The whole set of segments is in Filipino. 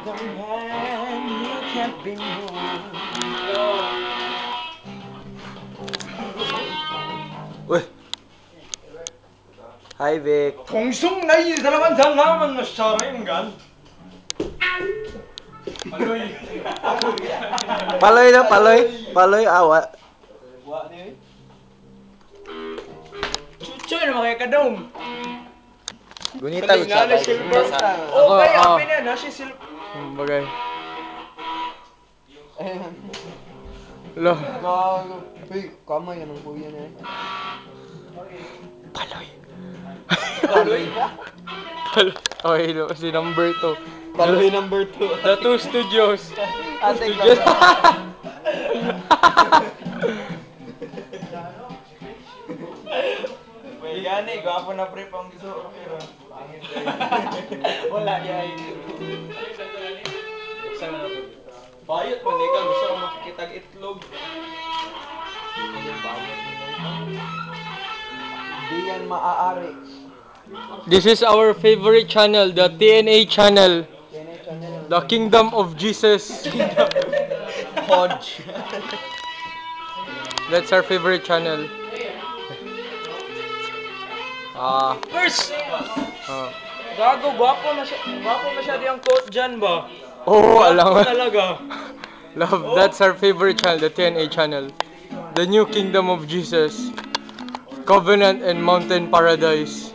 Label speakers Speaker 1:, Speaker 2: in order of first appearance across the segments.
Speaker 1: You can't be moved. Uy. Hi, Vic.
Speaker 2: 동성 나이 사람한 사람은 사람인간.
Speaker 1: Paloy na, paloy. Paloy, awa.
Speaker 2: Chuchoy na mga kadong.
Speaker 1: Gunita, gusto
Speaker 2: na silver. Oh, kaya kami na si silver.
Speaker 3: Bagay. Lo.
Speaker 2: Uy, kamay yan ang kuya na.
Speaker 1: Paloy.
Speaker 2: Paloy?
Speaker 3: Okay, lo, si number 2.
Speaker 2: Paloy number 2.
Speaker 3: The 2 studios.
Speaker 2: Studios. May gani, gwapo na pre pang gusto. Wala yay. Bayot man ikaw, gusto ko makikita ang itlog. Di yan maaari.
Speaker 3: This is our favorite channel, the TNA channel. The Kingdom of Jesus.
Speaker 2: Hodge.
Speaker 3: That's our favorite channel.
Speaker 2: First! Gago, gwapo na siya diyang quote dyan ba?
Speaker 3: Oh, alam mo.
Speaker 2: Talaga.
Speaker 3: Love, that's our favorite channel, the TNA channel. The New Kingdom of Jesus. Covenant and Mountain Paradise.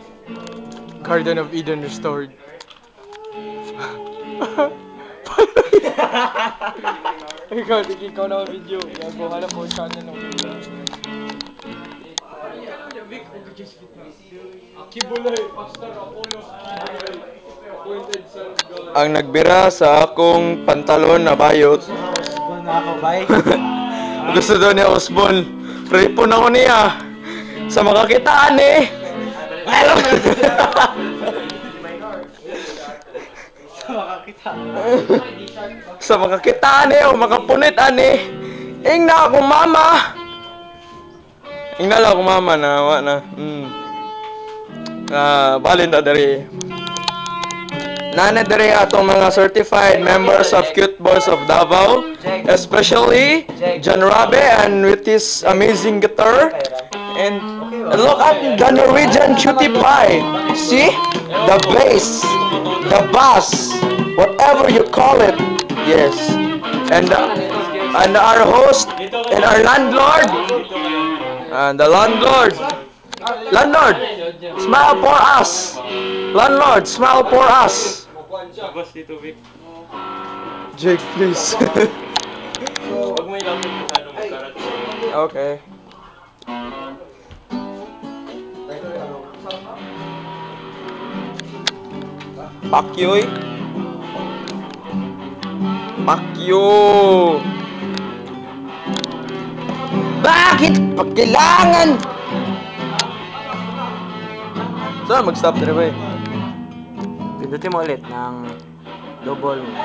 Speaker 3: Garden of Eden restored. Ikaw na video. Gago, hanap mo channel ng video.
Speaker 1: Ang nagbira sa akong pantalon na bayot.
Speaker 2: Osbon na ako, bay.
Speaker 1: Gusto daw ni Osbon. Prepon ako niya. Sa makakitaan eh. Sa makakitaan eh. O makapunit ani. Ing na akong mama. Ing na lang akong mama na. Wa na. Balin na dari. Nana dari atong mga certified members of Cute Boys of Davao, especially John Rabe and with his amazing guitar. And look at the Norwegian cutie pie. See? The bass, the bass, whatever you call it. Yes. And our host and our landlord. And the landlord. Landlord, smile for us. Landlord, smile for us. Jake, please. Okay. Pakyoy. Pakyo. Bakit kailangan? Saan mag-stop na ba eh? Pindutin mo ulit ng double mo.